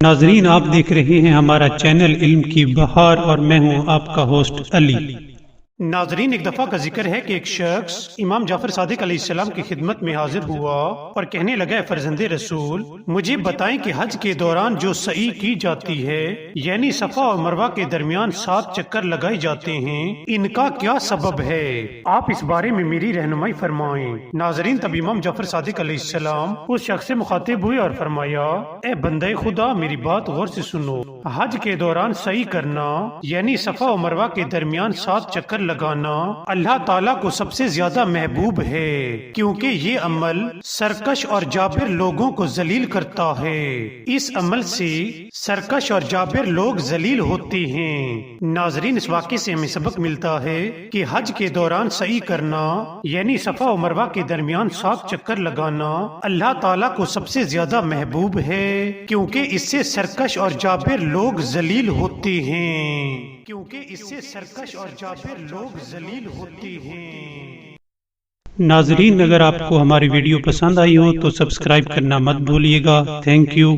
ناظرین، آپ دیکھ رہے ہیں ہمارا چینل علم کی بہار اور میں ہوں آپ کا ہوسٹ علی۔ ناظرین، ایک دفعہ کا ذکر ہے کہ ایک شخص امام جعفر صادق علیہ السلام کی خدمت میں حاضر ہوا اور کہنے لگا، فرزند رسول، مجھے بتائیں کہ حج کے دوران جو سعی کی جاتی ہے، یعنی صفا اور مروہ کے درمیان 7 چکر لگائے جاتے ہیں، ان کا کیا سبب ہے؟ آپ اس بارے میں میری رہنمائی فرمائیں۔ ناظرین، تب امام جعفر صادق علیہ السلام اس شخص سے مخاطب ہوئے اور فرمایا، اے بندے خدا، میری بات غور سے سنو۔ حج کے دوران سعی کرنا یعنی صفا اور مروہ کے درمیان 7 چکر لگانا اللہ تعالیٰ کو سب سے زیادہ محبوب ہے، کیونکہ یہ عمل سرکش اور جابر لوگوں کو ذلیل کرتا ہے۔ اس عمل سے سرکش اور جابر لوگ ذلیل ہوتے ہیں۔ ناظرین، اس واقعے سے ہمیں سبق ملتا ہے کہ حج کے دوران سعی کرنا یعنی صفا و مروہ کے درمیان 7 چکر لگانا اللہ تعالیٰ کو سب سے زیادہ محبوب ہے، کیونکہ اس سے سرکش اور جابر لوگ ذلیل ہوتے ہیں۔ ناظرین، اگر آپ کو ہماری ویڈیو پسند آئی ہو تو سبسکرائب کرنا مت بھولیے گا۔ Thank you.